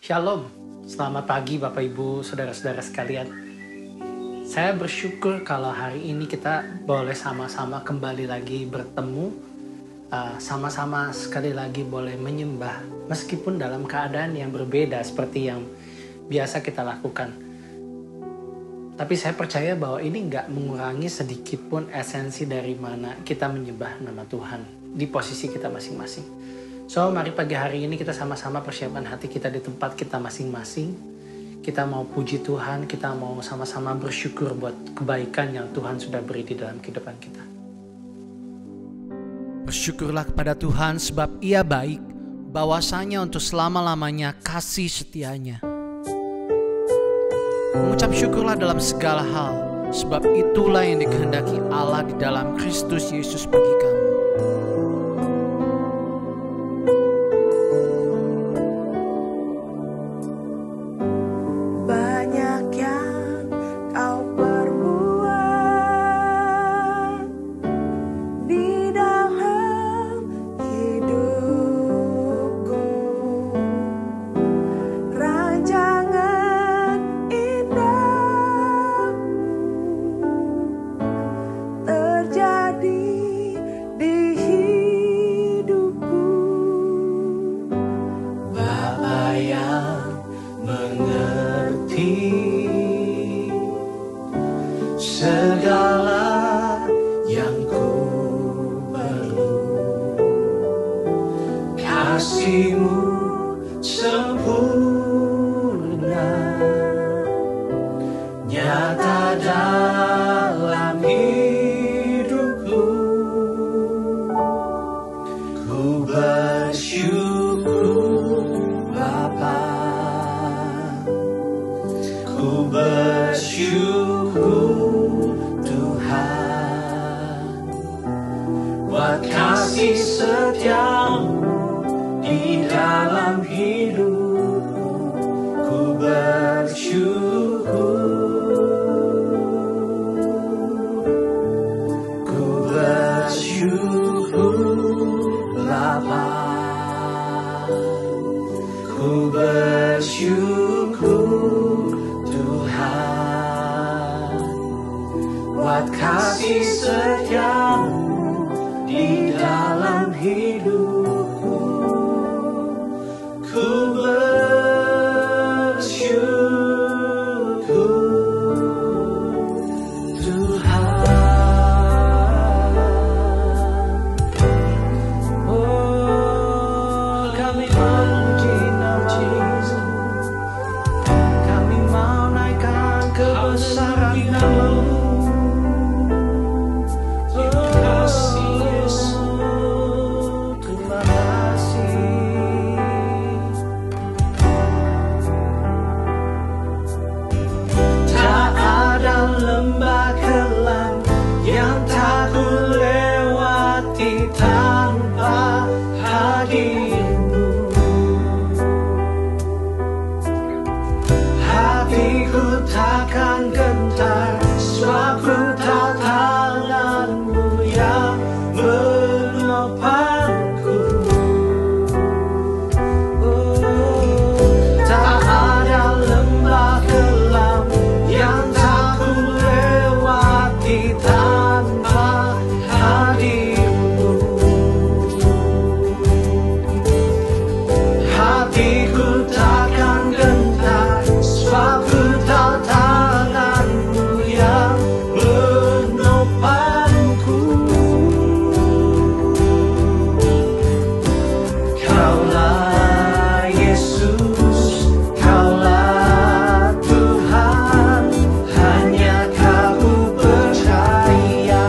Shalom, selamat pagi Bapak Ibu, Saudara-saudara sekalian. Saya bersyukur kalau hari ini kita boleh sama-sama kembali lagi bertemu, sama-sama sekali lagi boleh menyembah, meskipun dalam keadaan yang berbeda seperti yang biasa kita lakukan. Tapi saya percaya bahwa ini nggak mengurangi sedikit pun esensi dari mana kita menyembah nama Tuhan di posisi kita masing-masing. So, mari pagi hari ini kita sama-sama persiapkan hati kita di tempat kita masing-masing. Kita mau puji Tuhan, kita mau sama-sama bersyukur buat kebaikan yang Tuhan sudah beri di dalam kehidupan kita. Bersyukurlah kepada Tuhan sebab Ia baik, bahwasanya untuk selama-lamanya kasih setianya. Mengucap syukurlah dalam segala hal, sebab itulah yang dikehendaki Allah di dalam Kristus Yesus bagi kamu. Kasih setiamu di dalam mati tanpa hadirmu. Hatiku takkan gentar, sebab ku tahu tanganmu yang menopangku. Tak ada lembah kelam yang tak ku lewati tanpa hadirmu. Hatiku takkan gentar, sebab ku tahu tanganmu yang menopangku. Kaulah Yesus, Kaulah Tuhan, hanya Kau ku percaya.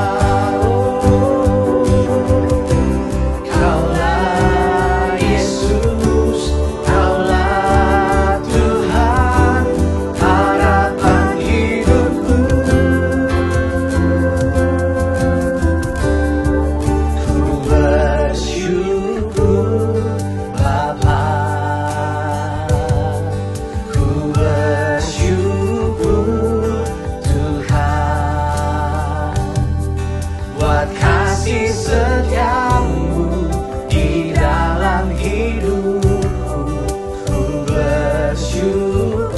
Kaulah Yesus, Kaulah Tuhan, harapan hidupku. Ku bersyukur Bapa, ku bersyukur Tuhan, buat kasih setiamu di dalam hidupku. Ku bersyukur,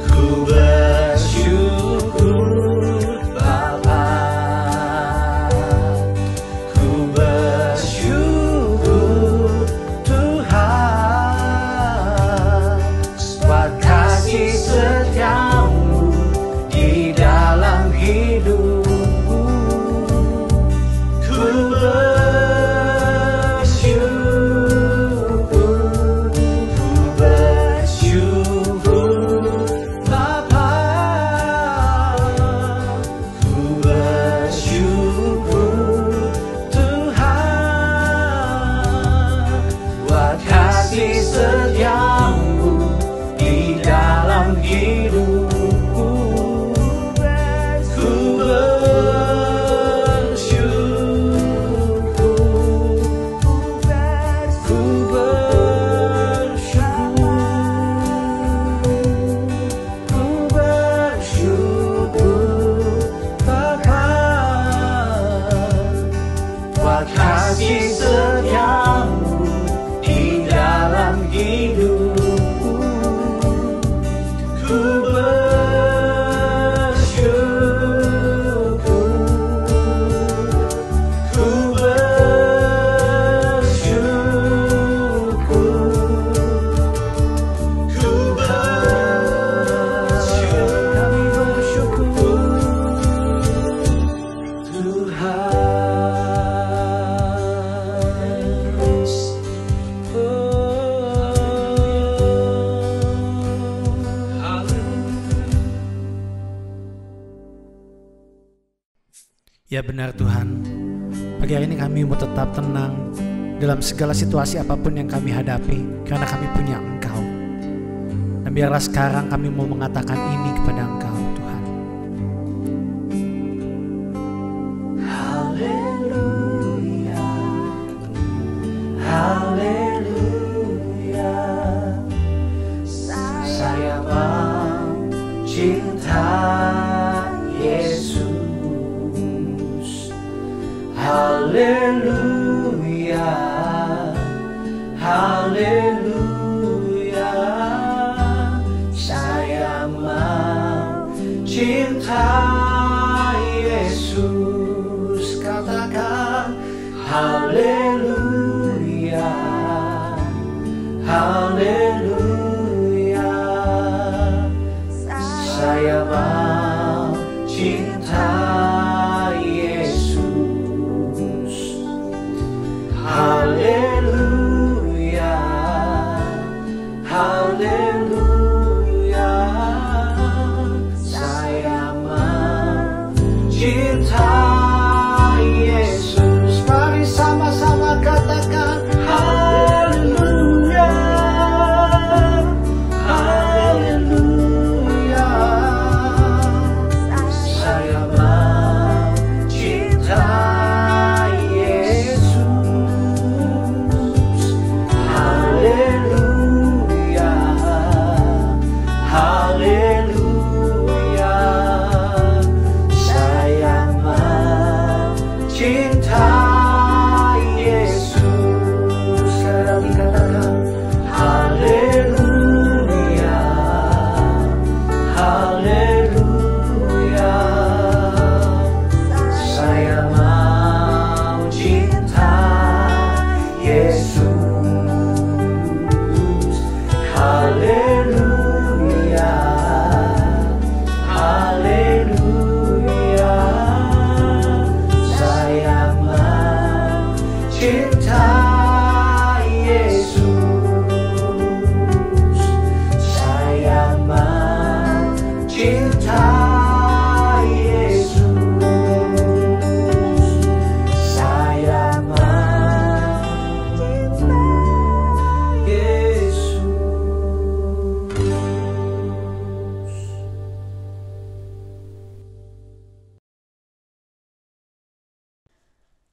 ku bersyukur Bapa, ku bersyukur Tuhan, buat kasih setiamu di dalam hidupku. Ku bersyukur Bapa, ku bersyukur Tuhan, buat kasih setiamu di dalam hidupku. Ku bersyukur Bapa, buat kasih setiamu di dalam hidupku. Ku bersyukur, ku bersyukur, ku bersyukur, kami bersyukur Tuhan. Ya benar Tuhan, pagi hari ini kami mau tetap tenang dalam segala situasi apapun yang kami hadapi, karena kami punya Engkau. Dan biarlah sekarang kami mau mengatakan ini kepada Engkau Tuhan. Haleluya, haleluya, saya mencinta Yesus. Haleluya, haleluya, saya mencinta Yesus. Katakan haleluya, haleluya, saya mencinta haleluya, haleluya, saya mencinta Yesus. Mari sama-sama katakan haleluya, haleluya, saya mencinta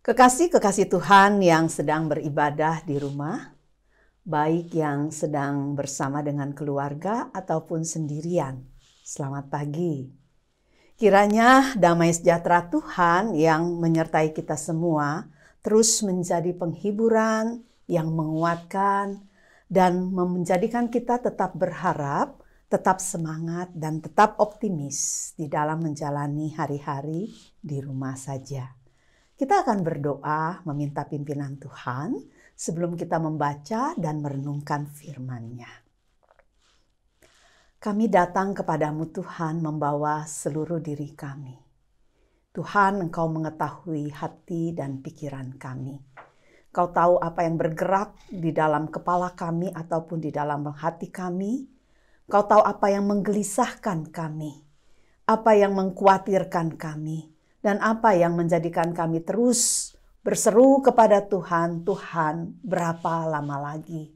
Kekasih-kekasih Tuhan yang sedang beribadah di rumah, baik yang sedang bersama dengan keluarga ataupun sendirian, selamat pagi. Kiranya damai sejahtera Tuhan yang menyertai kita semua terus menjadi penghiburan yang menguatkan dan menjadikan kita tetap berharap, tetap semangat dan tetap optimis di dalam menjalani hari-hari di rumah saja. Kita akan berdoa meminta pimpinan Tuhan sebelum kita membaca dan merenungkan firman-Nya. Kami datang kepadamu Tuhan membawa seluruh diri kami. Tuhan, Engkau mengetahui hati dan pikiran kami. Kau tahu apa yang bergerak di dalam kepala kami ataupun di dalam hati kami. Kau tahu apa yang menggelisahkan kami, apa yang mengkhawatirkan kami. Dan apa yang menjadikan kami terus berseru kepada Tuhan, Tuhan berapa lama lagi?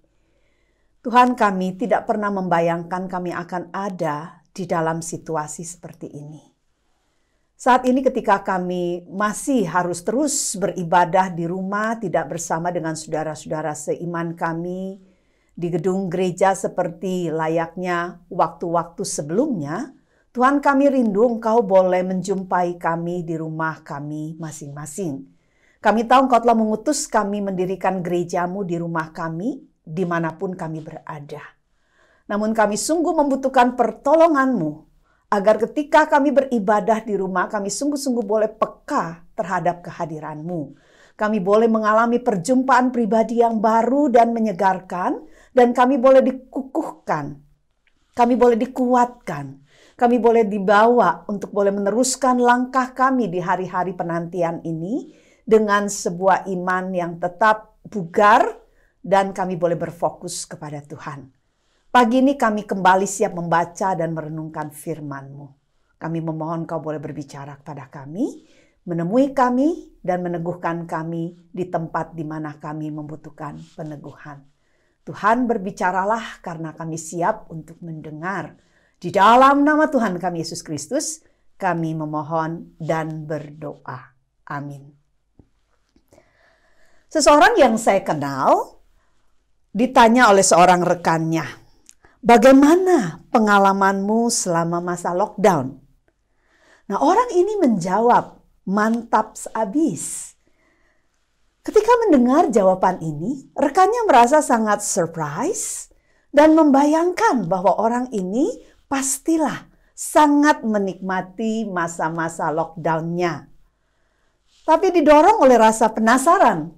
Tuhan, kami tidak pernah membayangkan kami akan ada di dalam situasi seperti ini. Saat ini ketika kami masih harus terus beribadah di rumah, tidak bersama dengan saudara-saudara seiman kami, di gedung gereja seperti layaknya waktu-waktu sebelumnya, Tuhan, kami rindu Engkau boleh menjumpai kami di rumah kami masing-masing. Kami tahu Engkau telah mengutus kami mendirikan gereja-Mu di rumah kami, dimanapun kami berada. Namun kami sungguh membutuhkan pertolongan-Mu, agar ketika kami beribadah di rumah, kami sungguh-sungguh boleh peka terhadap kehadiran-Mu. Kami boleh mengalami perjumpaan pribadi yang baru dan menyegarkan, dan kami boleh dikukuhkan, kami boleh dikuatkan. Kami boleh dibawa untuk boleh meneruskan langkah kami di hari-hari penantian ini dengan sebuah iman yang tetap bugar dan kami boleh berfokus kepada Tuhan. Pagi ini kami kembali siap membaca dan merenungkan firman-Mu. Kami memohon Kau boleh berbicara kepada kami, menemui kami dan meneguhkan kami di tempat di mana kami membutuhkan peneguhan. Tuhan, berbicaralah karena kami siap untuk mendengar. Di dalam nama Tuhan kami Yesus Kristus, kami memohon dan berdoa. Amin. Seseorang yang saya kenal ditanya oleh seorang rekannya, bagaimana pengalamanmu selama masa lockdown? Nah, orang ini menjawab, mantap seabis. Ketika mendengar jawaban ini, rekannya merasa sangat surprise dan membayangkan bahwa orang ini pastilah sangat menikmati masa-masa lockdown-nya. Tapi didorong oleh rasa penasaran,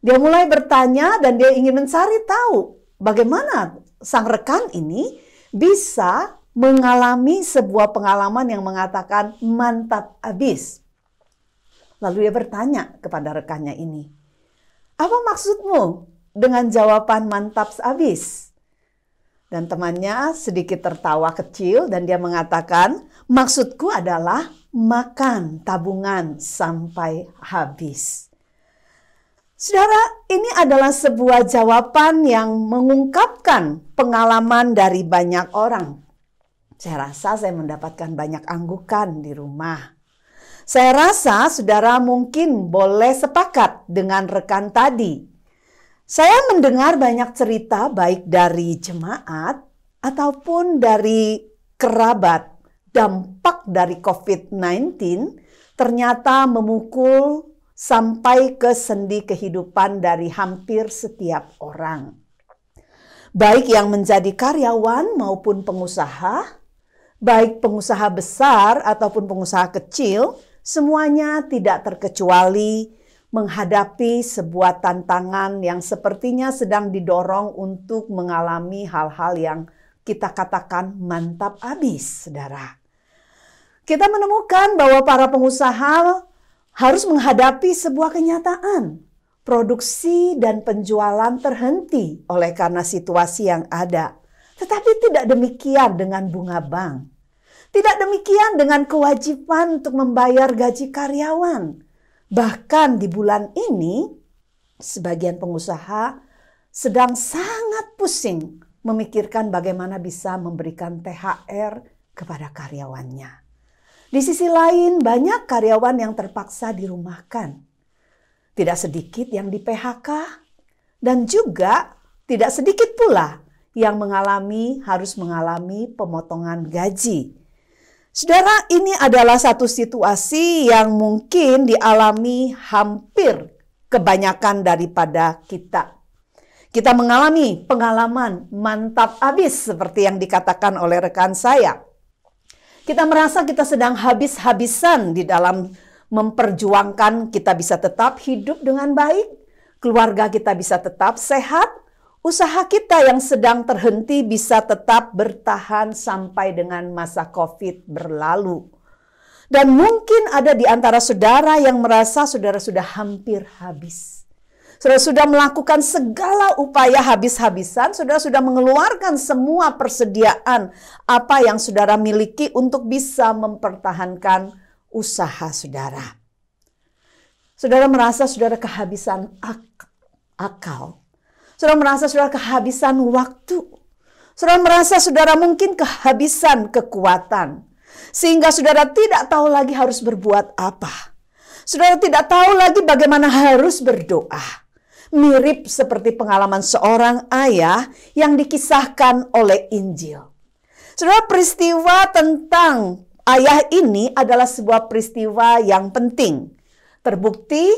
dia mulai bertanya dan dia ingin mencari tahu bagaimana sang rekan ini bisa mengalami sebuah pengalaman yang mengatakan mantap abis. Lalu dia bertanya kepada rekannya ini, apa maksudmu dengan jawaban mantap abis? Dan temannya sedikit tertawa kecil dan dia mengatakan, maksudku adalah makan tabungan sampai habis. Saudara, ini adalah sebuah jawaban yang mengungkapkan pengalaman dari banyak orang. Saya rasa saya mendapatkan banyak anggukan di rumah. Saya rasa saudara mungkin boleh sepakat dengan rekan tadi. Saya mendengar banyak cerita baik dari jemaat ataupun dari kerabat. Dampak dari COVID-19 ternyata memukul sampai ke sendi kehidupan dari hampir setiap orang. Baik yang menjadi karyawan maupun pengusaha, baik pengusaha besar ataupun pengusaha kecil, semuanya tidak terkecuali menghadapi sebuah tantangan yang sepertinya sedang didorong untuk mengalami hal-hal yang kita katakan mantap abis, saudara. Kita menemukan bahwa para pengusaha harus menghadapi sebuah kenyataan. Produksi dan penjualan terhenti oleh karena situasi yang ada. Tetapi tidak demikian dengan bunga bank. Tidak demikian dengan kewajiban untuk membayar gaji karyawan. Bahkan di bulan ini, sebagian pengusaha sedang sangat pusing memikirkan bagaimana bisa memberikan THR kepada karyawannya. Di sisi lain, banyak karyawan yang terpaksa dirumahkan. tidak sedikit yang di PHK, dan juga tidak sedikit pula yang harus mengalami pemotongan gaji. Saudara, ini adalah satu situasi yang mungkin dialami hampir kebanyakan daripada kita. Kita mengalami pengalaman mantap habis seperti yang dikatakan oleh rekan saya. Kita merasa kita sedang habis-habisan di dalam memperjuangkan kita bisa tetap hidup dengan baik, keluarga kita bisa tetap sehat, usaha kita yang sedang terhenti bisa tetap bertahan sampai dengan masa COVID berlalu. Dan mungkin ada di antara saudara yang merasa saudara sudah hampir habis. Saudara sudah melakukan segala upaya habis-habisan, saudara sudah mengeluarkan semua persediaan apa yang saudara miliki untuk bisa mempertahankan usaha saudara. Saudara merasa saudara kehabisan akal. Saudara merasa saudara kehabisan waktu. Saudara merasa saudara mungkin kehabisan kekuatan. Sehingga saudara tidak tahu lagi harus berbuat apa. Saudara tidak tahu lagi bagaimana harus berdoa. Mirip seperti pengalaman seorang ayah yang dikisahkan oleh Injil. Saudara, peristiwa tentang ayah ini adalah sebuah peristiwa yang penting. Terbukti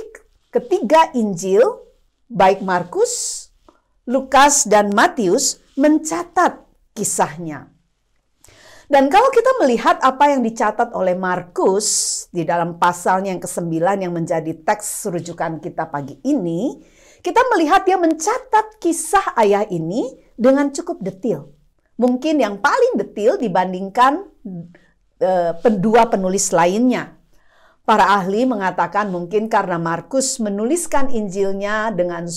ketiga Injil, baik Markus, Lukas, dan Matius mencatat kisahnya. Dan kalau kita melihat apa yang dicatat oleh Markus di dalam pasalnya yang ke-9 yang menjadi teks rujukan kita pagi ini, kita melihat dia mencatat kisah ayah ini dengan cukup detail. Mungkin yang paling detail dibandingkan dua penulis lainnya. Para ahli mengatakan mungkin karena Markus menuliskan Injilnya dengan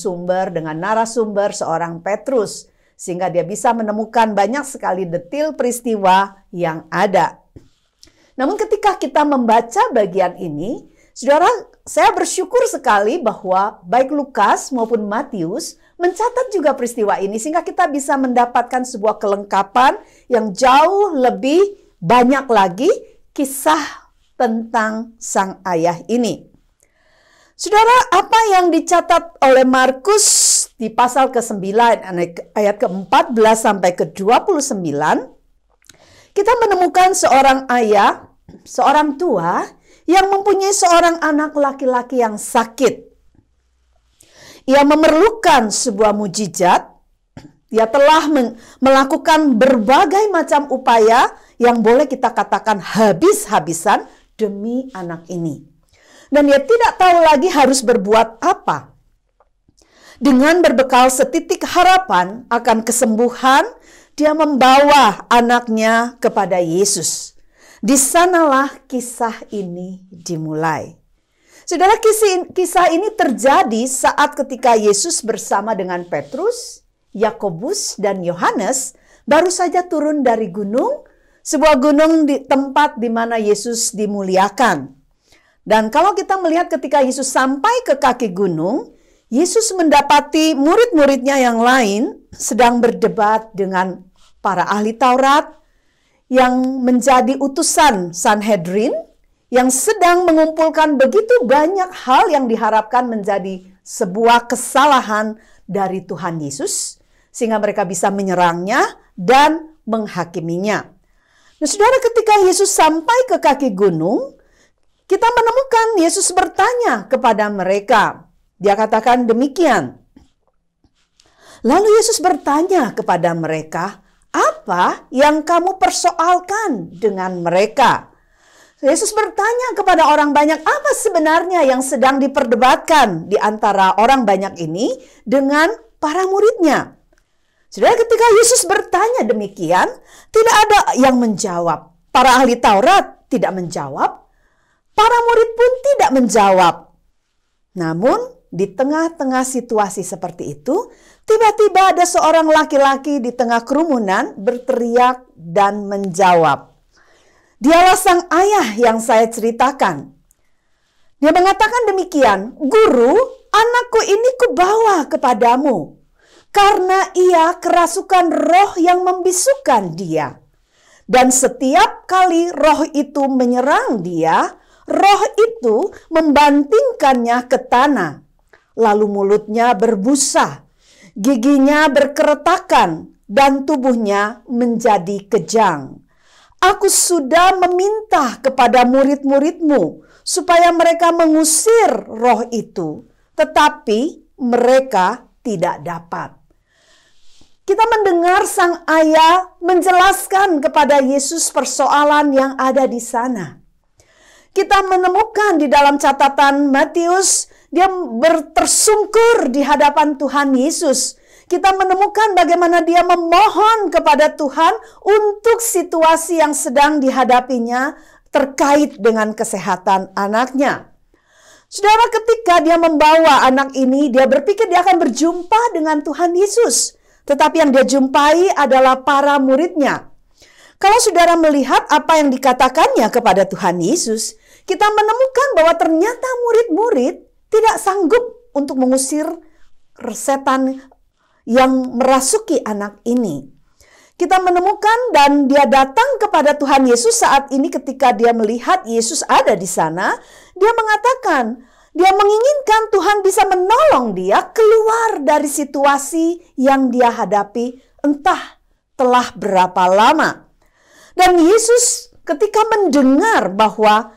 narasumber seorang Petrus, sehingga dia bisa menemukan banyak sekali detail peristiwa yang ada. Namun ketika kita membaca bagian ini, saudara, saya bersyukur sekali bahwa baik Lukas maupun Matius mencatat juga peristiwa ini, sehingga kita bisa mendapatkan sebuah kelengkapan yang jauh lebih banyak lagi kisah tentang sang ayah ini. Saudara, apa yang dicatat oleh Markus di pasal ke-9 ayat ke-14 sampai ke-29, kita menemukan seorang ayah, seorang tua yang mempunyai seorang anak laki-laki yang sakit. Ia memerlukan sebuah mujizat. Dia telah melakukan berbagai macam upaya yang boleh kita katakan habis-habisan demi anak ini. Dan dia tidak tahu lagi harus berbuat apa. Dengan berbekal setitik harapan akan kesembuhan, dia membawa anaknya kepada Yesus. Di sanalah kisah ini dimulai. Saudara, kisah ini terjadi saat ketika Yesus bersama dengan Petrus, Yakobus, dan Yohanes baru saja turun dari gunung, sebuah gunung di tempat di mana Yesus dimuliakan. Dan kalau kita melihat ketika Yesus sampai ke kaki gunung, Yesus mendapati murid-muridnya yang lain sedang berdebat dengan para ahli Taurat yang menjadi utusan Sanhedrin yang sedang mengumpulkan begitu banyak hal yang diharapkan menjadi sebuah kesalahan dari Tuhan Yesus sehingga mereka bisa menyerangnya dan menghakiminya. Nah, saudara, ketika Yesus sampai ke kaki gunung, kita menemukan Yesus bertanya kepada mereka. Dia katakan demikian. Lalu Yesus bertanya kepada mereka, apa yang kamu persoalkan dengan mereka? Yesus bertanya kepada orang banyak, apa sebenarnya yang sedang diperdebatkan di antara orang banyak ini dengan para muridnya? Saudara, ketika Yesus bertanya demikian, tidak ada yang menjawab. Para ahli Taurat tidak menjawab. Para murid pun tidak menjawab. Namun, di tengah-tengah situasi seperti itu, tiba-tiba ada seorang laki-laki di tengah kerumunan berteriak dan menjawab. Dialah sang ayah yang saya ceritakan. Dia mengatakan demikian, Guru, anakku ini kubawa kepadamu, karena ia kerasukan roh yang membisukan dia. Dan setiap kali roh itu menyerang dia, roh itu membantingkannya ke tanah. lalu mulutnya berbusa, giginya berkeretakan, dan tubuhnya menjadi kejang. Aku sudah meminta kepada murid-muridmu supaya mereka mengusir roh itu, tetapi mereka tidak dapat. Kita mendengar sang ayah menjelaskan kepada Yesus persoalan yang ada di sana. Kita menemukan di dalam catatan Matius, dia tersungkur di hadapan Tuhan Yesus. Kita menemukan bagaimana dia memohon kepada Tuhan untuk situasi yang sedang dihadapinya terkait dengan kesehatan anaknya. Saudara, ketika dia membawa anak ini, dia berpikir dia akan berjumpa dengan Tuhan Yesus. Tetapi yang dia jumpai adalah para muridnya. Kalau saudara melihat apa yang dikatakannya kepada Tuhan Yesus, kita menemukan bahwa ternyata murid-murid tidak sanggup untuk mengusir setan yang merasuki anak ini. Kita menemukan dan dia datang kepada Tuhan Yesus saat ini ketika dia melihat Yesus ada di sana. Dia mengatakan, dia menginginkan Tuhan bisa menolong dia keluar dari situasi yang dia hadapi entah telah berapa lama. Dan Yesus ketika mendengar bahwa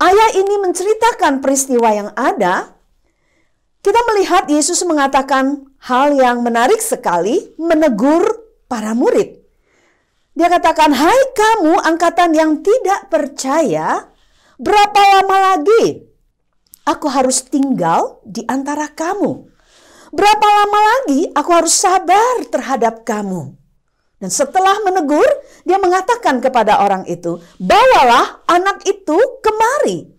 ayah ini menceritakan peristiwa yang ada, kita melihat Yesus mengatakan hal yang menarik sekali, menegur para murid. Dia katakan, "Hai kamu angkatan yang tidak percaya, berapa lama lagi aku harus tinggal di antara kamu? Berapa lama lagi aku harus sabar terhadap kamu?" Dan setelah menegur, dia mengatakan kepada orang itu, "Bawalah anak itu kemari."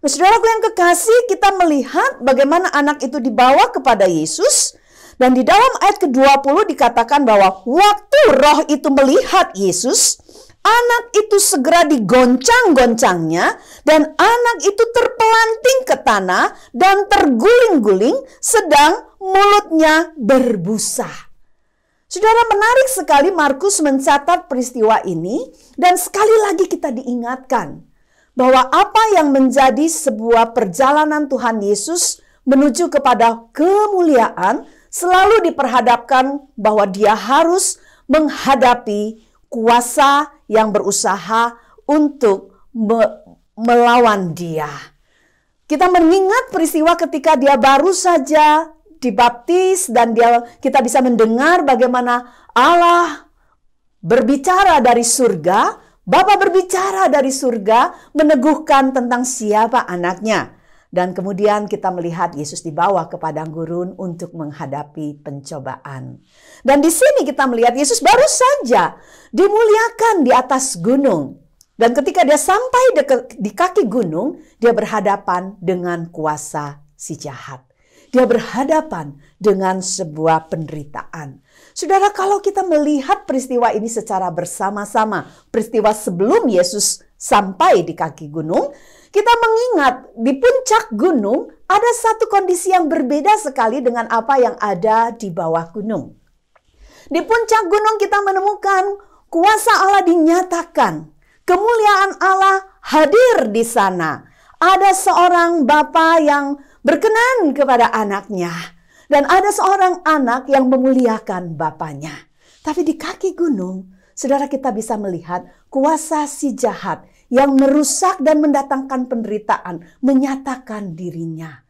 Nah, saudaraku yang kekasih, kita melihat bagaimana anak itu dibawa kepada Yesus. Dan di dalam ayat ke-20 dikatakan bahwa waktu roh itu melihat Yesus, anak itu segera digoncang-goncangnya, dan anak itu terpelanting ke tanah dan terguling-guling, sedang mulutnya berbusa. Saudara, menarik sekali Markus mencatat peristiwa ini, dan sekali lagi kita diingatkan bahwa apa yang menjadi sebuah perjalanan Tuhan Yesus menuju kepada kemuliaan selalu diperhadapkan bahwa dia harus menghadapi kuasa yang berusaha untuk melawan dia. Kita mengingat peristiwa ketika dia baru saja dibaptis dan kita bisa mendengar bagaimana Allah berbicara dari surga. Bapa berbicara dari surga, meneguhkan tentang siapa anaknya. Dan kemudian kita melihat Yesus dibawa ke padang gurun untuk menghadapi pencobaan. Dan di sini kita melihat Yesus baru saja dimuliakan di atas gunung. Dan ketika dia sampai di kaki gunung, dia berhadapan dengan kuasa si jahat. Dia berhadapan dengan sebuah penderitaan. Saudara, kalau kita melihat peristiwa ini secara bersama-sama, peristiwa sebelum Yesus sampai di kaki gunung, kita mengingat di puncak gunung ada satu kondisi yang berbeda sekali dengan apa yang ada di bawah gunung. Di puncak gunung kita menemukan kuasa Allah dinyatakan, kemuliaan Allah hadir di sana. Ada seorang bapa yang berkenan kepada anaknya. Dan ada seorang anak yang memuliakan bapaknya. Tapi di kaki gunung, saudara, kita bisa melihat kuasa si jahat yang merusak dan mendatangkan penderitaan, menyatakan dirinya.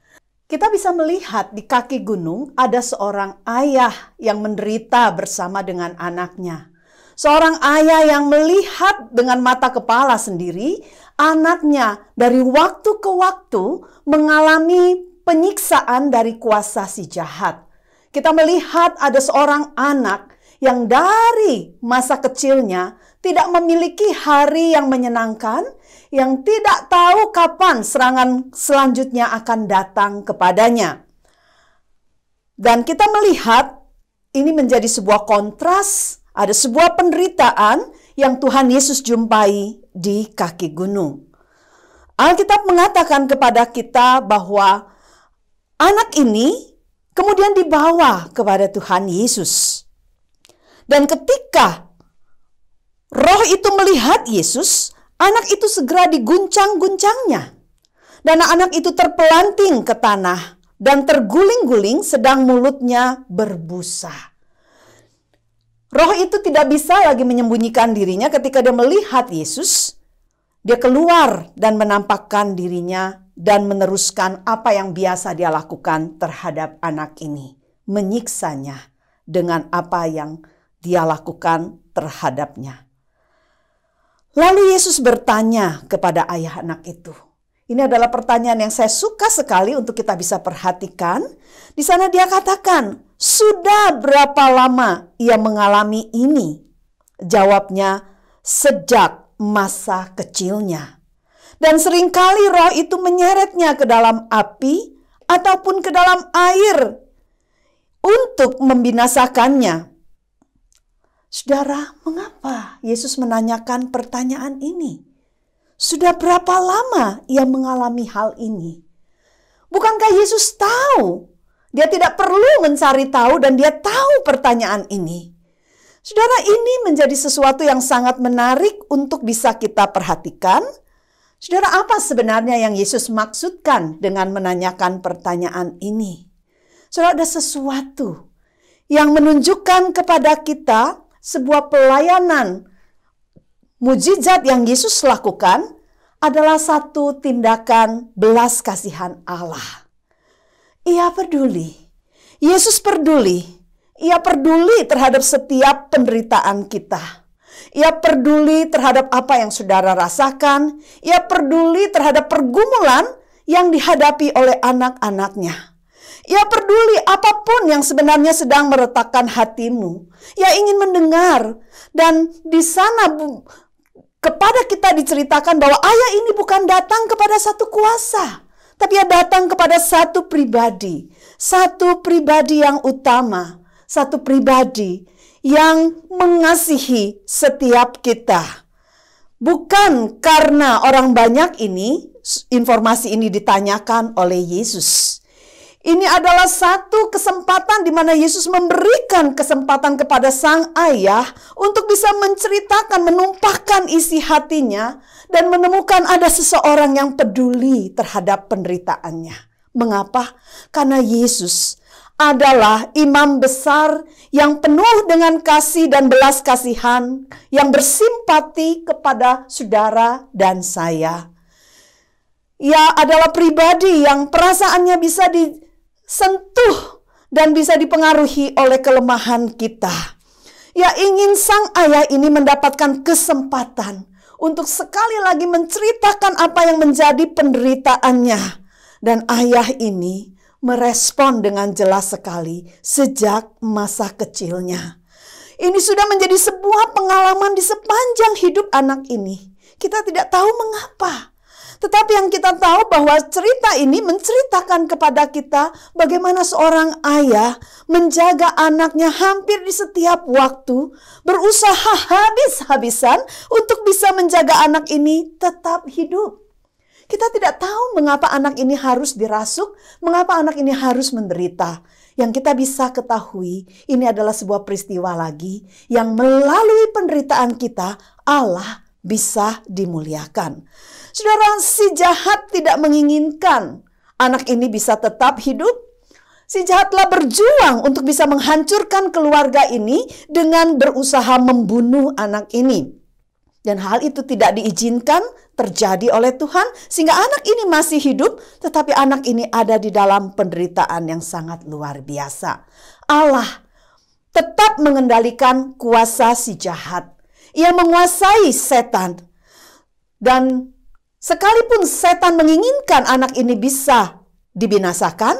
Kita bisa melihat di kaki gunung ada seorang ayah yang menderita bersama dengan anaknya. Seorang ayah yang melihat dengan mata kepala sendiri, anaknya dari waktu ke waktu mengalami penyiksaan dari kuasa si jahat. Kita melihat ada seorang anak yang dari masa kecilnya tidak memiliki hari yang menyenangkan, yang tidak tahu kapan serangan selanjutnya akan datang kepadanya. Dan kita melihat ini menjadi sebuah kontras, ada sebuah penderitaan yang Tuhan Yesus jumpai di kaki gunung. Alkitab mengatakan kepada kita bahwa anak ini kemudian dibawa kepada Tuhan Yesus. Dan ketika roh itu melihat Yesus, anak itu segera diguncang-guncangnya. Dan anak itu terpelanting ke tanah dan terguling-guling sedang mulutnya berbusa. Roh itu tidak bisa lagi menyembunyikan dirinya ketika dia melihat Yesus. Dia keluar dan menampakkan dirinya dan meneruskan apa yang biasa dia lakukan terhadap anak ini. Menyiksanya dengan apa yang dia lakukan terhadapnya. Lalu Yesus bertanya kepada ayah anak itu. Ini adalah pertanyaan yang saya suka sekali untuk kita bisa perhatikan. Di sana dia katakan, "Sudah berapa lama ia mengalami ini?" Jawabnya, "Sejak masa kecilnya. Dan seringkali roh itu menyeretnya ke dalam api ataupun ke dalam air untuk membinasakannya." Saudara, mengapa Yesus menanyakan pertanyaan ini? Sudah berapa lama ia mengalami hal ini? Bukankah Yesus tahu? Dia tidak perlu mencari tahu dan dia tahu pertanyaan ini. Saudara, ini menjadi sesuatu yang sangat menarik untuk bisa kita perhatikan. Saudara, apa sebenarnya yang Yesus maksudkan dengan menanyakan pertanyaan ini? Saudara, ada sesuatu yang menunjukkan kepada kita sebuah pelayanan mujizat yang Yesus lakukan adalah satu tindakan belas kasihan Allah. Ia peduli. Yesus peduli. Ia peduli terhadap setiap penderitaan kita. Ia peduli terhadap apa yang saudara rasakan. Ia peduli terhadap pergumulan yang dihadapi oleh anak-anaknya. Ia peduli apapun yang sebenarnya sedang meretakkan hatimu. Ia ingin mendengar. Dan di sana kepada kita diceritakan bahwa ayah ini bukan datang kepada satu kuasa. Tapi ia datang kepada satu pribadi. Satu pribadi yang utama. Satu pribadi yang mengasihi setiap kita. Bukan karena orang banyak ini, informasi ini ditanyakan oleh Yesus. Ini adalah satu kesempatan di mana Yesus memberikan kesempatan kepada sang ayah untuk bisa menceritakan, menumpahkan isi hatinya dan menemukan ada seseorang yang peduli terhadap penderitaannya. Mengapa? Karena Yesus adalah imam besar yang penuh dengan kasih dan belas kasihan, yang bersimpati kepada saudara dan saya. Ia adalah pribadi yang perasaannya bisa disentuh dan bisa dipengaruhi oleh kelemahan kita. Ia ingin sang ayah ini mendapatkan kesempatan untuk sekali lagi menceritakan apa yang menjadi penderitaannya. Dan ayah ini merespon dengan jelas sekali sejak masa kecilnya. Ini sudah menjadi sebuah pengalaman di sepanjang hidup anak ini. Kita tidak tahu mengapa. Tetapi yang kita tahu bahwa cerita ini menceritakan kepada kita bagaimana seorang ayah menjaga anaknya hampir di setiap waktu, berusaha habis-habisan untuk bisa menjaga anak ini tetap hidup. Kita tidak tahu mengapa anak ini harus dirasuk, mengapa anak ini harus menderita. Yang kita bisa ketahui, ini adalah sebuah peristiwa lagi yang melalui penderitaan kita, Allah bisa dimuliakan. Saudara, si jahat tidak menginginkan anak ini bisa tetap hidup. Si jahat telah berjuang untuk bisa menghancurkan keluarga ini dengan berusaha membunuh anak ini. Dan hal itu tidak diizinkan terjadi oleh Tuhan sehingga anak ini masih hidup, tetapi anak ini ada di dalam penderitaan yang sangat luar biasa. Allah tetap mengendalikan kuasa si jahat. Ia menguasai setan. Dan sekalipun setan menginginkan anak ini bisa dibinasakan,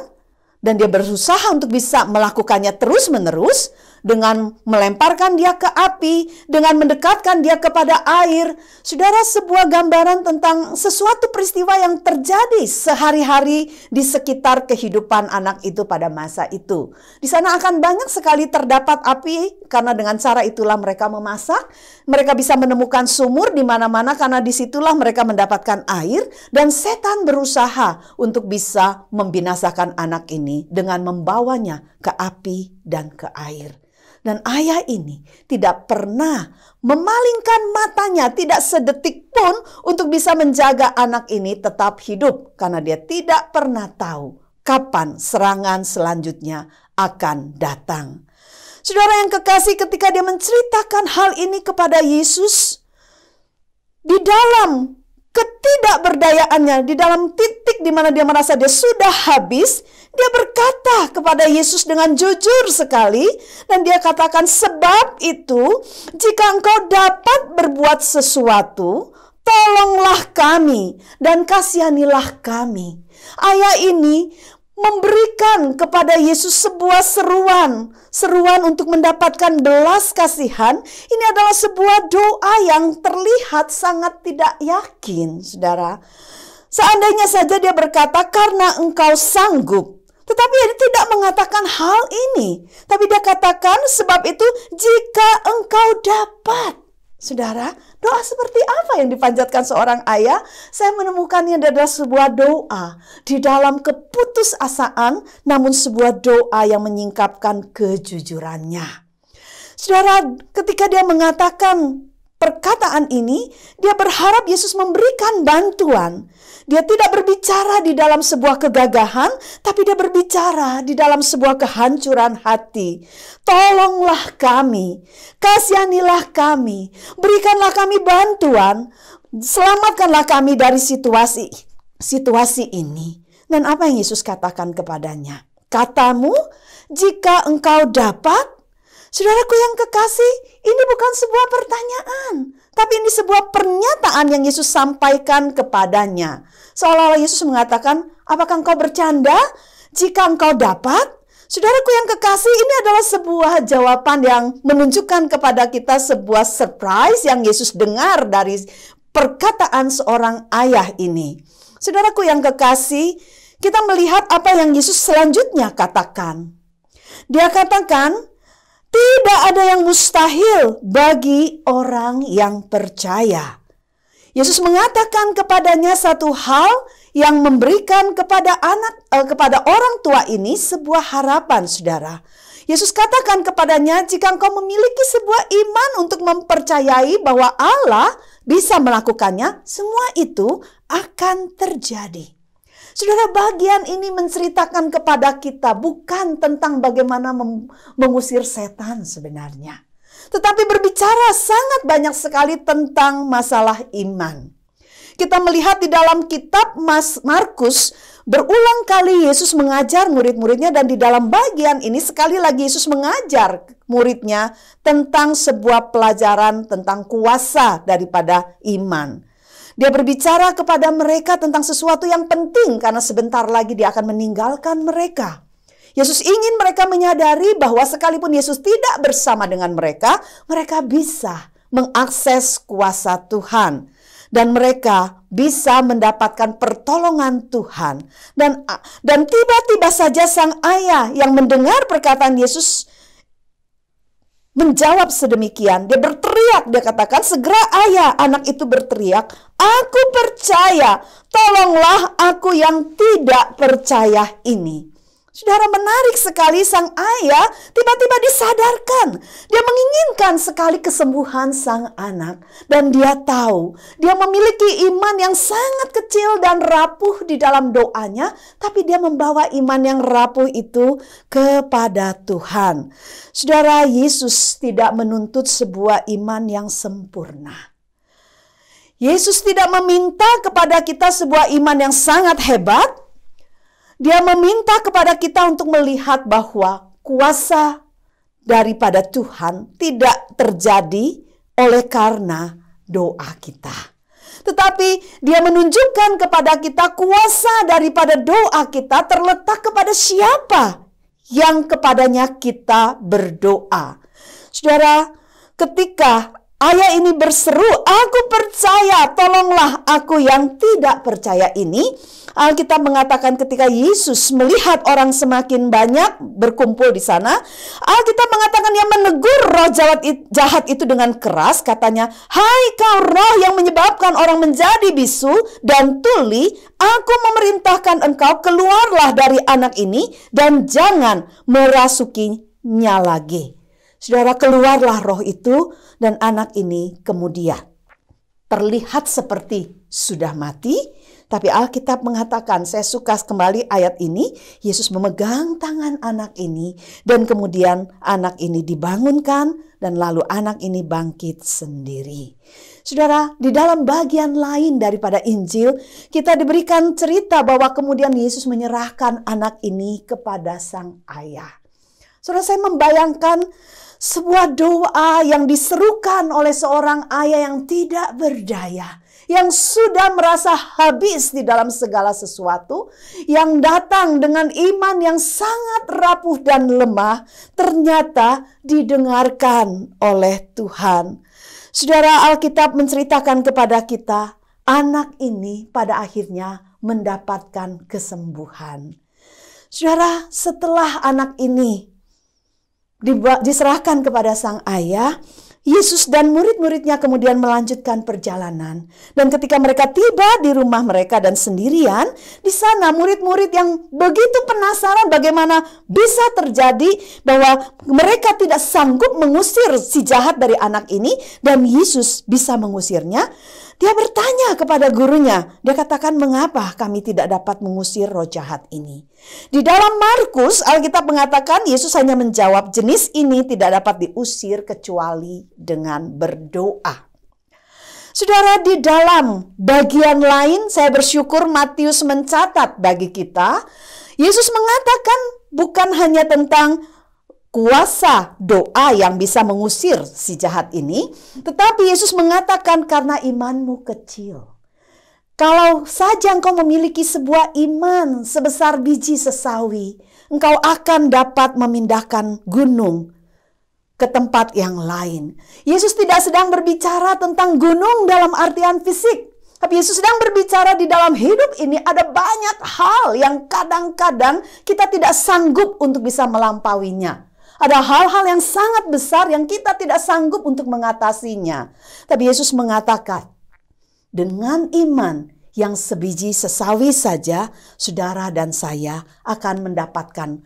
dan dia berusaha untuk bisa melakukannya terus-menerus, dengan melemparkan dia ke api, dengan mendekatkan dia kepada air. Saudara, sebuah gambaran tentang sesuatu peristiwa yang terjadi sehari-hari di sekitar kehidupan anak itu pada masa itu. Di sana akan banyak sekali terdapat api, karena dengan cara itulah mereka memasak. Mereka bisa menemukan sumur di mana-mana karena disitulah mereka mendapatkan air. Dan setan berusaha untuk bisa membinasakan anak ini dengan membawanya ke api dan ke air. Dan ayah ini tidak pernah memalingkan matanya, tidak sedetik pun untuk bisa menjaga anak ini tetap hidup. Karena dia tidak pernah tahu kapan serangan selanjutnya akan datang. Saudara yang kekasih, ketika dia menceritakan hal ini kepada Yesus, di dalam ketidakberdayaannya, di dalam titik di mana dia merasa dia sudah habis, dia berkata kepada Yesus dengan jujur sekali, dan dia katakan, sebab itu jika engkau dapat berbuat sesuatu, tolonglah kami dan kasihanilah kami. Ayat ini memberikan kepada Yesus sebuah seruan untuk mendapatkan belas kasihan. Ini adalah sebuah doa yang terlihat sangat tidak yakin, saudara. Seandainya saja dia berkata, karena engkau sanggup. Tetapi dia tidak mengatakan hal ini. Tapi dia katakan, sebab itu jika engkau dapat. Saudara, doa seperti apa yang dipanjatkan seorang ayah? Saya menemukannya adalah sebuah doa di dalam keputusasaan, namun sebuah doa yang menyingkapkan kejujurannya. Saudara, ketika dia mengatakan perkataan ini, dia berharap Yesus memberikan bantuan. Dia tidak berbicara di dalam sebuah kegagahan, tapi dia berbicara di dalam sebuah kehancuran hati. Tolonglah kami, kasihanilah kami, berikanlah kami bantuan, selamatkanlah kami dari situasi ini. Dan apa yang Yesus katakan kepadanya? Katamu, jika engkau dapat. Saudaraku yang kekasih, ini bukan sebuah pertanyaan, tapi ini sebuah pernyataan yang Yesus sampaikan kepadanya. Seolah-olah Yesus mengatakan, apakah engkau bercanda jika engkau dapat? Saudaraku yang kekasih, ini adalah sebuah jawaban yang menunjukkan kepada kita sebuah surprise yang Yesus dengar dari perkataan seorang ayah ini. Saudaraku yang kekasih, kita melihat apa yang Yesus selanjutnya katakan. Dia katakan, tidak ada yang mustahil bagi orang yang percaya. Yesus mengatakan kepadanya satu hal yang memberikan kepada orang tua ini sebuah harapan, saudara. Yesus katakan kepadanya, jika engkau memiliki sebuah iman untuk mempercayai bahwa Allah bisa melakukannya, semua itu akan terjadi. Saudara, bagian ini menceritakan kepada kita bukan tentang bagaimana mengusir setan sebenarnya, tetapi berbicara sangat banyak sekali tentang masalah iman. Kita melihat di dalam kitab Markus, berulang kali Yesus mengajar murid-muridnya, dan di dalam bagian ini sekali lagi Yesus mengajar muridnya tentang sebuah pelajaran tentang kuasa daripada iman. Dia berbicara kepada mereka tentang sesuatu yang penting karena sebentar lagi dia akan meninggalkan mereka. Yesus ingin mereka menyadari bahwa sekalipun Yesus tidak bersama dengan mereka, mereka bisa mengakses kuasa Tuhan. Dan mereka bisa mendapatkan pertolongan Tuhan. Dan tiba-tiba saja sang ayah yang mendengar perkataan Yesus menjawab sedemikian. Dia berteriak, dia katakan, segera ayah anak itu berteriak, aku percaya, tolonglah aku yang tidak percaya ini. Saudara, menarik sekali, sang ayah tiba-tiba disadarkan. Dia menginginkan sekali kesembuhan sang anak. Dan dia tahu, dia memiliki iman yang sangat kecil dan rapuh di dalam doanya. Tapi dia membawa iman yang rapuh itu kepada Tuhan. Saudara, Yesus tidak menuntut sebuah iman yang sempurna. Yesus tidak meminta kepada kita sebuah iman yang sangat hebat. Dia meminta kepada kita untuk melihat bahwa kuasa daripada Tuhan tidak terjadi oleh karena doa kita. Tetapi dia menunjukkan kepada kita kuasa daripada doa kita terletak kepada siapa yang kepadanya kita berdoa. Saudara, ketika ayah ini berseru, aku percaya, tolonglah aku yang tidak percaya ini. Alkitab mengatakan ketika Yesus melihat orang semakin banyak berkumpul di sana, Alkitab mengatakan dia menegur roh jahat itu dengan keras, katanya, hai kau roh yang menyebabkan orang menjadi bisu dan tuli, aku memerintahkan engkau keluarlah dari anak ini dan jangan merasukinya lagi. Saudara, keluarlah roh itu dan anak ini kemudian terlihat seperti sudah mati, Tapi Alkitab mengatakan, saya suka kembali ayat ini, Yesus memegang tangan anak ini dan kemudian anak ini dibangunkan dan lalu anak ini bangkit sendiri. Saudara, di dalam bagian lain daripada Injil, kita diberikan cerita bahwa kemudian Yesus menyerahkan anak ini kepada sang ayah. Saudara, saya membayangkan sebuah doa yang diserukan oleh seorang ayah yang tidak berdaya, yang sudah merasa habis di dalam segala sesuatu, yang datang dengan iman yang sangat rapuh dan lemah, ternyata didengarkan oleh Tuhan. Saudara, Alkitab menceritakan kepada kita, anak ini pada akhirnya mendapatkan kesembuhan. Saudara, setelah anak ini diserahkan kepada sang ayah, Yesus dan murid-muridnya kemudian melanjutkan perjalanan. Dan ketika mereka tiba di rumah mereka dan sendirian, di sana murid-murid yang begitu penasaran bagaimana bisa terjadi bahwa mereka tidak sanggup mengusir si jahat dari anak ini dan Yesus bisa mengusirnya. Dia bertanya kepada gurunya, dia katakan, mengapa kami tidak dapat mengusir roh jahat ini? Di dalam Markus, Alkitab mengatakan Yesus hanya menjawab, jenis ini tidak dapat diusir kecuali dengan berdoa. Saudara, di dalam bagian lain, saya bersyukur Matius mencatat bagi kita, Yesus mengatakan bukan hanya tentang kuasa doa yang bisa mengusir si jahat ini, tetapi Yesus mengatakan karena imanmu kecil. Kalau saja engkau memiliki sebuah iman sebesar biji sesawi, engkau akan dapat memindahkan gunung ke tempat yang lain. Yesus tidak sedang berbicara tentang gunung dalam artian fisik, tapi Yesus sedang berbicara di dalam hidup ini ada banyak hal yang kadang-kadang kita tidak sanggup untuk bisa melampauinya. Ada hal-hal yang sangat besar yang kita tidak sanggup untuk mengatasinya. Tapi Yesus mengatakan, dengan iman yang sebiji sesawi saja, saudara dan saya akan mendapatkan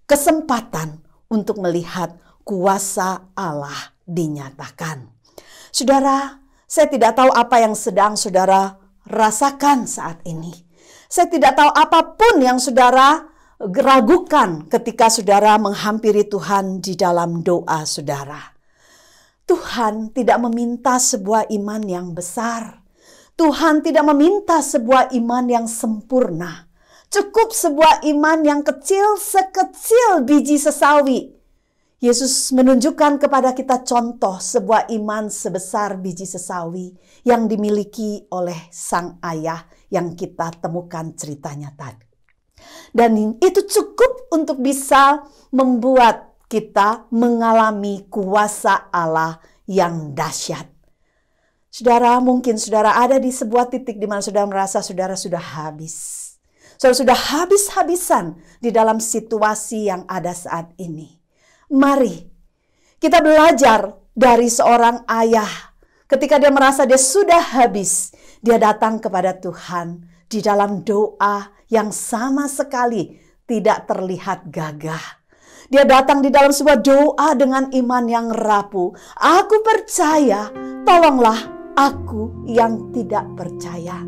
kesempatan untuk melihat kuasa Allah dinyatakan. Saudara, saya tidak tahu apa yang sedang saudara rasakan saat ini. Saya tidak tahu apapun yang saudara ragukan ketika saudara menghampiri Tuhan di dalam doa saudara. Tuhan tidak meminta sebuah iman yang besar. Tuhan tidak meminta sebuah iman yang sempurna. Cukup sebuah iman yang kecil sekecil biji sesawi. Yesus menunjukkan kepada kita contoh sebuah iman sebesar biji sesawi yang dimiliki oleh sang ayah yang kita temukan ceritanya tadi. Dan itu cukup untuk bisa membuat kita mengalami kuasa Allah yang dahsyat. Saudara, mungkin saudara ada di sebuah titik di mana saudara merasa saudara sudah habis. Saudara sudah habis-habisan di dalam situasi yang ada saat ini. Mari kita belajar dari seorang ayah. Ketika dia merasa dia sudah habis, dia datang kepada Tuhan di dalam doa yang sama sekali tidak terlihat gagah. Dia datang di dalam sebuah doa dengan iman yang rapuh. Aku percaya, tolonglah aku yang tidak percaya.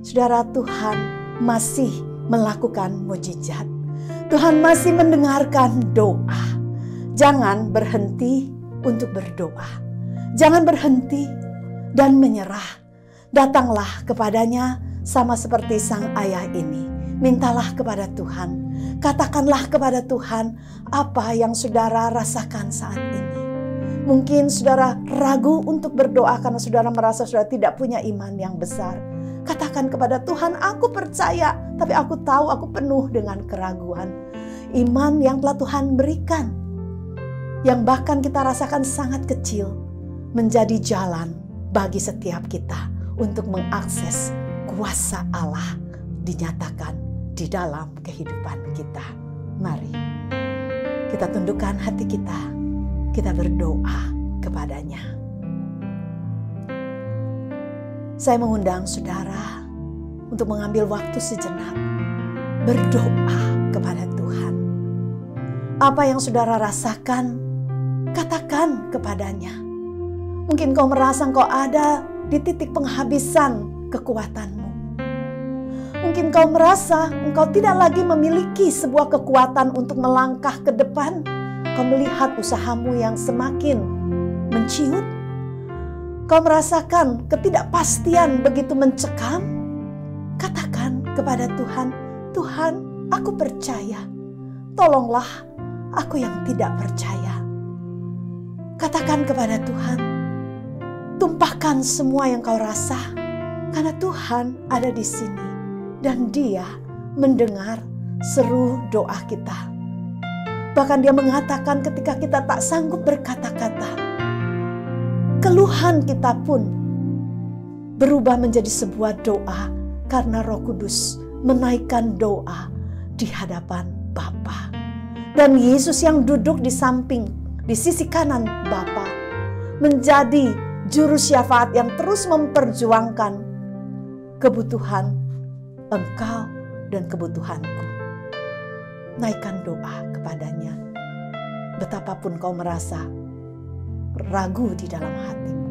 Saudara, Tuhan masih melakukan mujizat. Tuhan masih mendengarkan doa. Jangan berhenti untuk berdoa. Jangan berhenti dan menyerah. Datanglah kepadanya sama seperti sang ayah ini. Mintalah kepada Tuhan. Katakanlah kepada Tuhan apa yang saudara rasakan saat ini. Mungkin saudara ragu untuk berdoa karena saudara merasa saudara tidak punya iman yang besar. Katakan kepada Tuhan, aku percaya, tapi aku tahu aku penuh dengan keraguan. Iman yang telah Tuhan berikan, yang bahkan kita rasakan sangat kecil, menjadi jalan bagi setiap kita untuk mengakses kuasa Allah dinyatakan di dalam kehidupan kita. Mari kita tundukkan hati kita berdoa kepadanya. Saya mengundang saudara untuk mengambil waktu sejenak berdoa kepada Tuhan. Apa yang saudara rasakan, katakan kepadanya. Mungkin kau merasa kau ada di titik penghabisan kekuatanmu. Mungkin kau merasa engkau tidak lagi memiliki sebuah kekuatan untuk melangkah ke depan. Kau melihat usahamu yang semakin menciut. Kau merasakan ketidakpastian begitu mencekam. Katakan kepada Tuhan, Tuhan, aku percaya. Tolonglah aku yang tidak percaya. Katakan kepada Tuhan, tumpahkan semua yang kau rasa. Karena Tuhan ada di sini dan Dia mendengar seru doa kita. Bahkan Dia mengatakan ketika kita tak sanggup berkata-kata, keluhan kita pun berubah menjadi sebuah doa karena Roh Kudus menaikkan doa di hadapan Bapa. Dan Yesus yang duduk di samping, di sisi kanan Bapa, menjadi juru syafaat yang terus memperjuangkan kebutuhan engkau dan kebutuhanku. Naikkan doa kepadanya. Betapapun kau merasa ragu di dalam hatimu,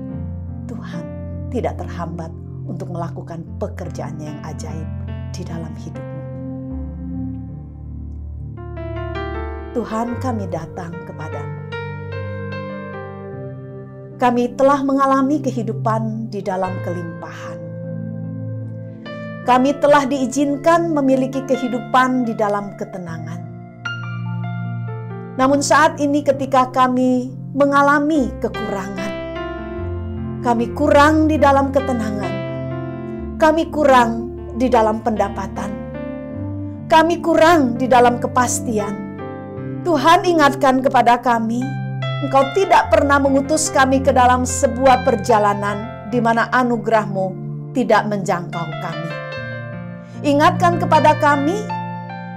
Tuhan tidak terhambat untuk melakukan pekerjaannya yang ajaib di dalam hidupmu. Tuhan, kami datang kepadamu. Kami telah mengalami kehidupan di dalam kelimpahan. Kami telah diizinkan memiliki kehidupan di dalam ketenangan. Namun saat ini ketika kami mengalami kekurangan, kami kurang di dalam ketenangan, kami kurang di dalam pendapatan, kami kurang di dalam kepastian. Tuhan, ingatkan kepada kami, Engkau tidak pernah mengutus kami ke dalam sebuah perjalanan di mana anugerah-Mu tidak menjangkau kami. Ingatkan kepada kami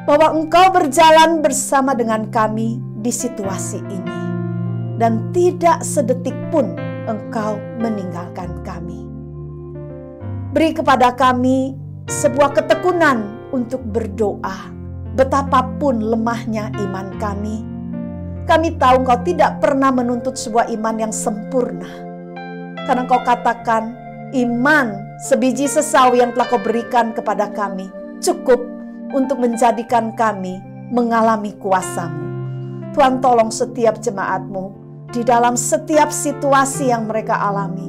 bahwa Engkau berjalan bersama dengan kami di situasi ini. Dan tidak sedetik pun Engkau meninggalkan kami. Beri kepada kami sebuah ketekunan untuk berdoa. Betapapun lemahnya iman kami. Kami tahu Engkau tidak pernah menuntut sebuah iman yang sempurna. Karena Engkau katakan iman sebiji sesawi yang telah Kau berikan kepada kami cukup untuk menjadikan kami mengalami kuasa-Mu. Tuhan, tolong setiap jemaat-Mu di dalam setiap situasi yang mereka alami.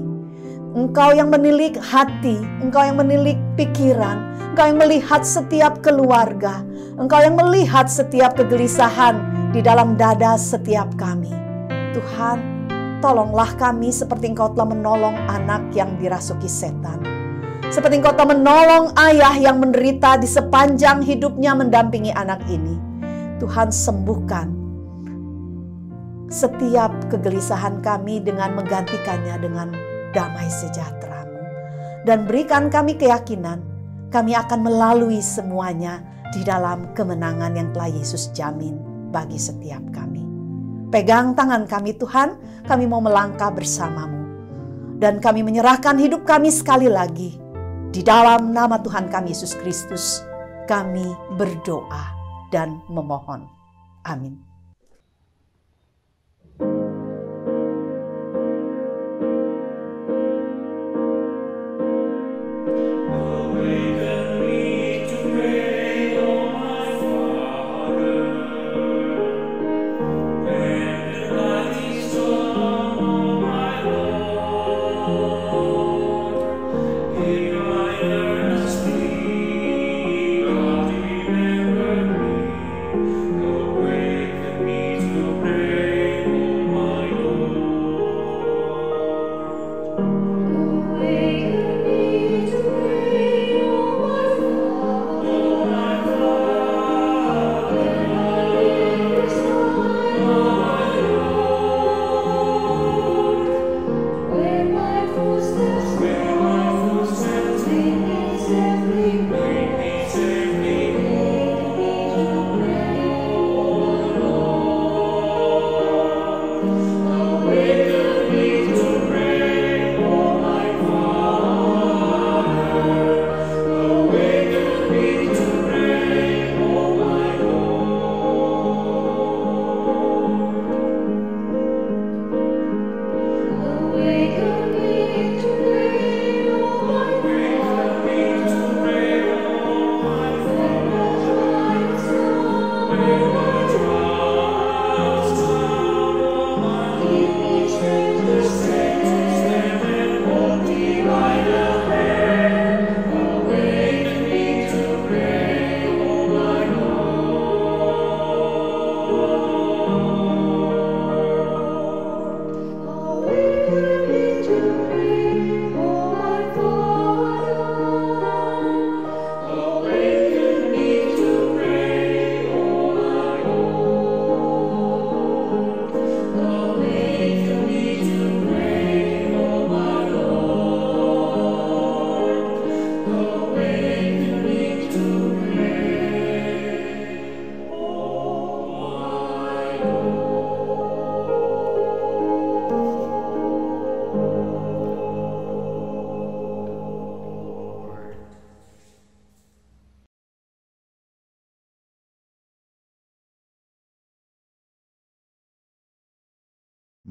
Engkau yang menilik hati, Engkau yang menilik pikiran, Engkau yang melihat setiap keluarga, Engkau yang melihat setiap kegelisahan di dalam dada setiap kami. Tuhan, tolonglah kami seperti Engkau telah menolong anak yang dirasuki setan. Seperti Engkau telah menolong ayah yang menderita di sepanjang hidupnya mendampingi anak ini. Tuhan, sembuhkan setiap kegelisahan kami dengan menggantikannya dengan damai sejahtera-Mu. Dan berikan kami keyakinan kami akan melalui semuanya di dalam kemenangan yang telah Yesus jamin bagi setiap kami. Pegang tangan kami Tuhan, kami mau melangkah bersama-Mu. Dan kami menyerahkan hidup kami sekali lagi. Di dalam nama Tuhan kami Yesus Kristus, kami berdoa dan memohon. Amin. Awake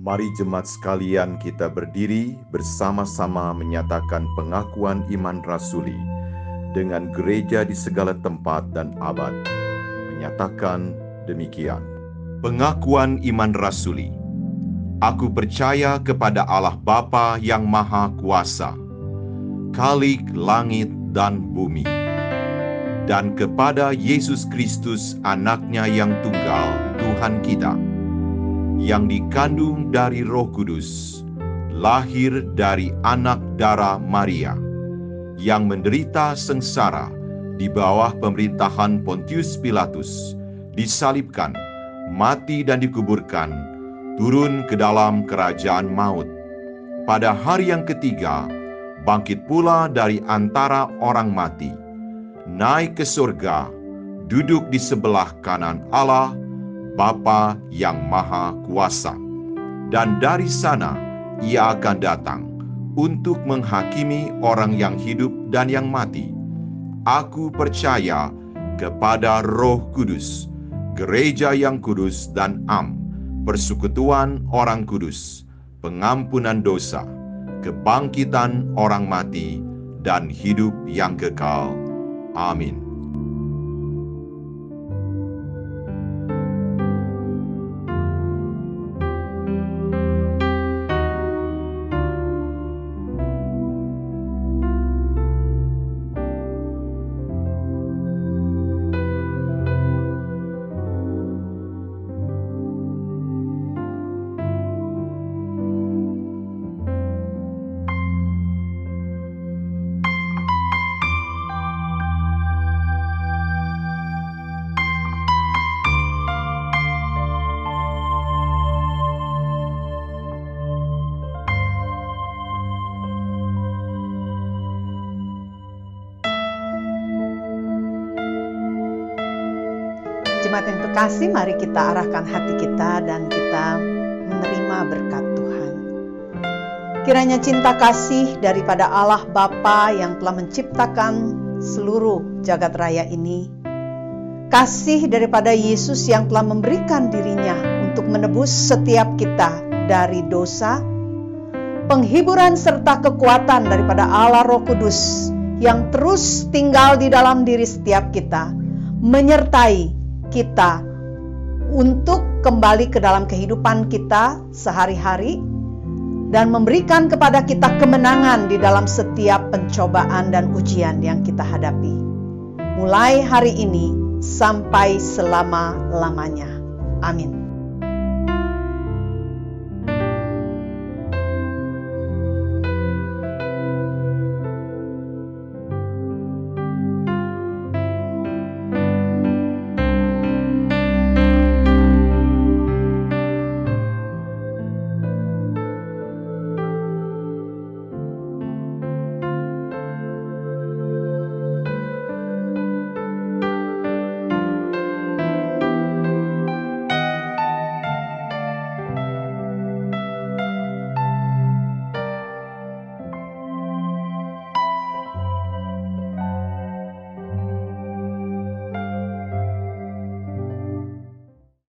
Mari jemaat sekalian kita berdiri bersama-sama menyatakan pengakuan iman rasuli dengan gereja di segala tempat dan abad. Menyatakan demikian. Pengakuan iman rasuli. Aku percaya kepada Allah Bapa yang Maha Kuasa, Khalik langit dan bumi, dan kepada Yesus Kristus anaknya yang tunggal, Tuhan kita, yang dikandung dari Roh Kudus, lahir dari anak darah Maria, yang menderita sengsara di bawah pemerintahan Pontius Pilatus, disalibkan, mati dan dikuburkan, turun ke dalam kerajaan maut. Pada hari yang ketiga, bangkit pula dari antara orang mati, naik ke surga, duduk di sebelah kanan Allah, Bapa yang Maha Kuasa. Dan dari sana Ia akan datang untuk menghakimi orang yang hidup dan yang mati. Aku percaya kepada Roh Kudus, gereja yang kudus dan am, persekutuan orang kudus, pengampunan dosa, kebangkitan orang mati, dan hidup yang kekal. Amin. Jemaat yang terkasih, mari kita arahkan hati kita dan kita menerima berkat Tuhan. Kiranya cinta kasih daripada Allah Bapa yang telah menciptakan seluruh jagat raya ini, kasih daripada Yesus yang telah memberikan dirinya untuk menebus setiap kita dari dosa, penghiburan serta kekuatan daripada Allah Roh Kudus yang terus tinggal di dalam diri setiap kita, menyertai kita untuk kembali ke dalam kehidupan kita sehari-hari dan memberikan kepada kita kemenangan di dalam setiap pencobaan dan ujian yang kita hadapi, mulai hari ini sampai selama-lamanya. Amin.